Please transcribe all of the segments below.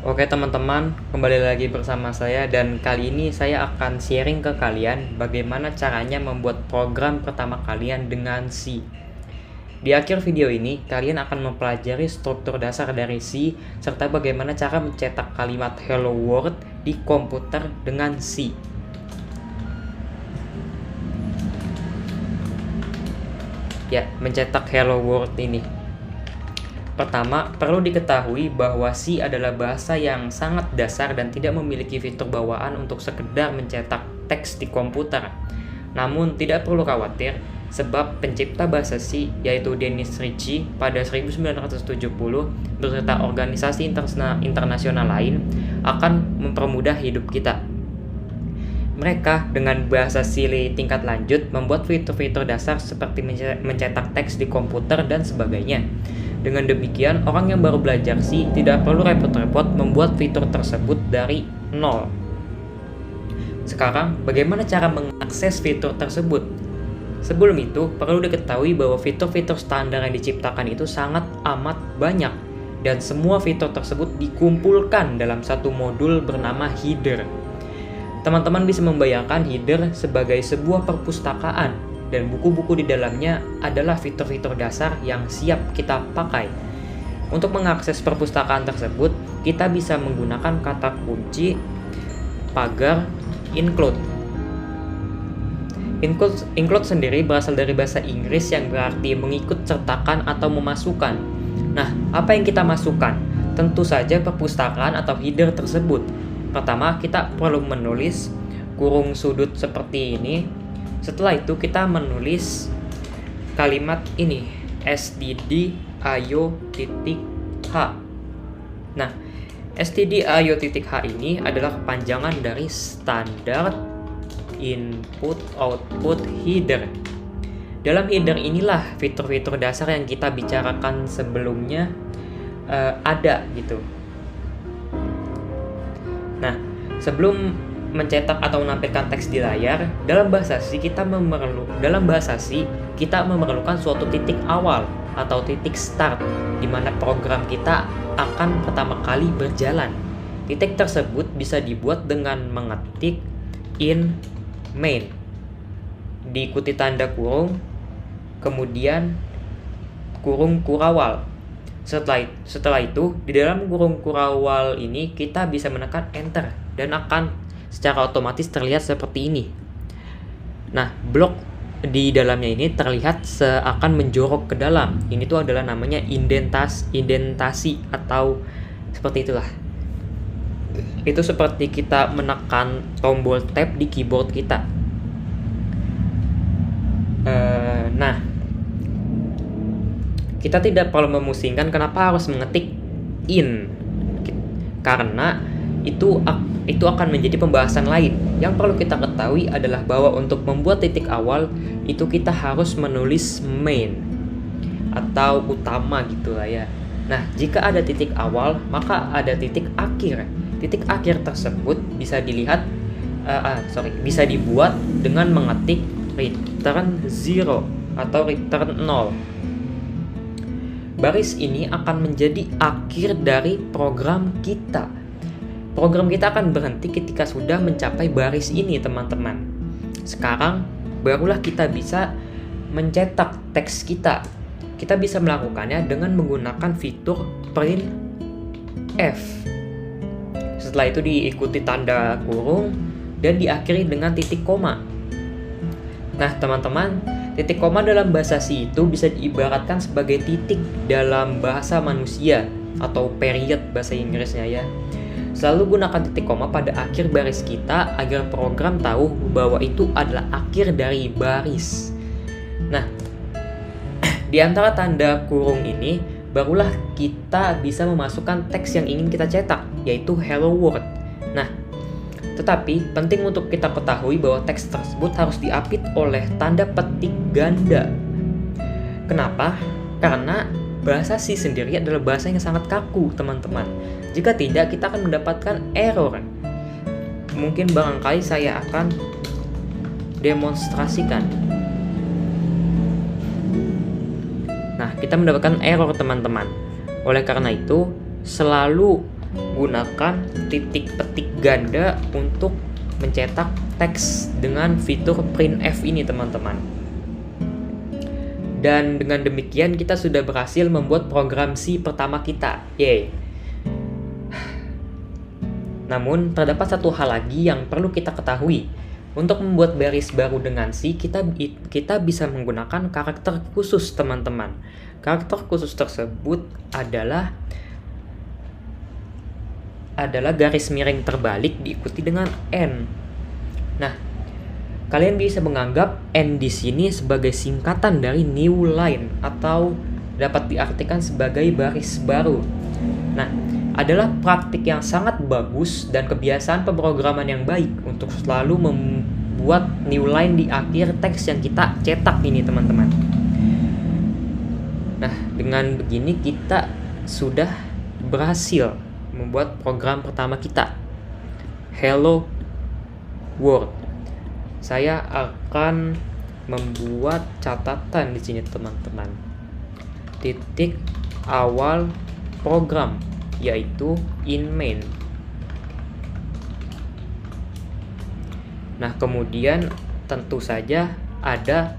Oke teman-teman, kembali lagi bersama saya dan kali ini saya akan sharing ke kalian bagaimana caranya membuat program pertama kalian dengan C. Di akhir video ini, kalian akan mempelajari struktur dasar dari C serta bagaimana cara mencetak kalimat Hello World di komputer dengan C. Ya, mencetak Hello World ini. Pertama, perlu diketahui bahwa C adalah bahasa yang sangat dasar dan tidak memiliki fitur bawaan untuk sekedar mencetak teks di komputer. Namun, tidak perlu khawatir, sebab pencipta bahasa C, yaitu Dennis Ritchie pada 1970 beserta organisasi internasional lain, akan mempermudah hidup kita. Mereka dengan bahasa C tingkat lanjut membuat fitur-fitur dasar seperti mencetak teks di komputer dan sebagainya. Dengan demikian, orang yang baru belajar C tidak perlu repot-repot membuat fitur tersebut dari nol. Sekarang, bagaimana cara mengakses fitur tersebut? Sebelum itu, perlu diketahui bahwa fitur-fitur standar yang diciptakan itu sangat amat banyak, dan semua fitur tersebut dikumpulkan dalam satu modul bernama header. Teman-teman bisa membayangkan header sebagai sebuah perpustakaan, dan buku-buku di dalamnya adalah fitur-fitur dasar yang siap kita pakai. Untuk mengakses perpustakaan tersebut, kita bisa menggunakan kata kunci pagar include. Include sendiri berasal dari bahasa Inggris yang berarti mengikut sertakan atau memasukkan. Nah, apa yang kita masukkan? Tentu saja perpustakaan atau header tersebut. Pertama, kita perlu menulis kurung sudut seperti ini. Setelah itu kita menulis kalimat ini, stdio.h. Nah, stdio.h ini adalah kepanjangan dari standard input output header. Dalam header inilah fitur-fitur dasar yang kita bicarakan sebelumnya ada gitu. Nah, sebelum mencetak atau menampilkan teks di layar, dalam bahasa C kita memerlukan suatu titik awal atau titik start di mana program kita akan pertama kali berjalan. Titik tersebut bisa dibuat dengan mengetik in main, diikuti tanda kurung, kemudian kurung kurawal. Setelah itu, di dalam kurung kurawal ini kita bisa menekan enter dan akan secara otomatis terlihat seperti ini. Nah, blok di dalamnya ini terlihat seakan menjorok ke dalam. Ini tuh adalah namanya indentasi atau seperti itulah. Itu seperti kita menekan tombol tab di keyboard kita. Nah, kita tidak perlu memusingkan kenapa harus mengetik in, karena itu akan menjadi pembahasan lain. Yang perlu kita ketahui adalah bahwa untuk membuat titik awal itu kita harus menulis main atau utama gitu lah ya. Nah, jika ada titik awal, maka ada titik akhir. Titik akhir tersebut bisa dibuat dengan mengetik return 0 atau return 0. Baris ini akan menjadi akhir dari program kita. Program kita akan berhenti ketika sudah mencapai baris ini, teman-teman. Sekarang, barulah kita bisa mencetak teks kita. Kita bisa melakukannya dengan menggunakan fitur printf. Setelah itu diikuti tanda kurung dan diakhiri dengan titik koma. Nah, teman-teman, titik koma dalam bahasa C itu bisa diibaratkan sebagai titik dalam bahasa manusia atau period bahasa Inggrisnya ya. Selalu gunakan titik koma pada akhir baris kita agar program tahu bahwa itu adalah akhir dari baris. Nah, di antara tanda kurung ini barulah kita bisa memasukkan teks yang ingin kita cetak, yaitu Hello World. Nah, tetapi penting untuk kita ketahui bahwa teks tersebut harus diapit oleh tanda petik ganda. Kenapa? Karena bahasa C sendiri adalah bahasa yang sangat kaku, teman-teman. Jika tidak, kita akan mendapatkan error. Mungkin barangkali saya akan demonstrasikan. Nah, kita mendapatkan error, teman-teman. Oleh karena itu, selalu gunakan titik petik ganda untuk mencetak teks dengan fitur printf ini teman-teman. Dan dengan demikian kita sudah berhasil membuat program C pertama kita. Yeay. Namun terdapat satu hal lagi yang perlu kita ketahui. Untuk membuat baris baru dengan C, kita bisa menggunakan karakter khusus teman-teman. Karakter khusus tersebut adalah garis miring terbalik diikuti dengan N. Nah, kalian bisa menganggap N di sini sebagai singkatan dari new line atau dapat diartikan sebagai baris baru. Nah, adalah praktik yang sangat bagus dan kebiasaan pemrograman yang baik untuk selalu membuat new line di akhir teks yang kita cetak ini teman-teman. Nah, dengan begini kita sudah berhasil membuat program pertama kita, Hello World. Saya akan membuat catatan di sini teman-teman. Titik awal program yaitu in main. Nah, kemudian tentu saja ada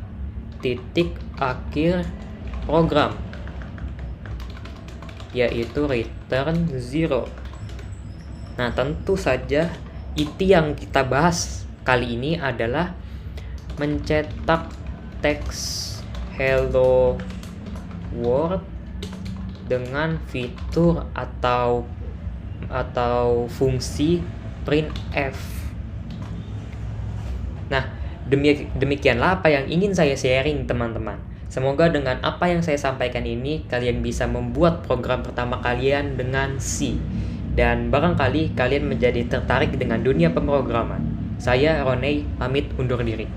titik akhir program yaitu return 0. Nah, tentu saja inti yang kita bahas kali ini adalah mencetak teks hello world dengan fitur atau fungsi printf. Nah, demikianlah apa yang ingin saya sharing teman-teman. Semoga dengan apa yang saya sampaikan ini kalian bisa membuat program pertama kalian dengan C. Dan barangkali kalian menjadi tertarik dengan dunia pemrograman. Saya Roney pamit undur diri.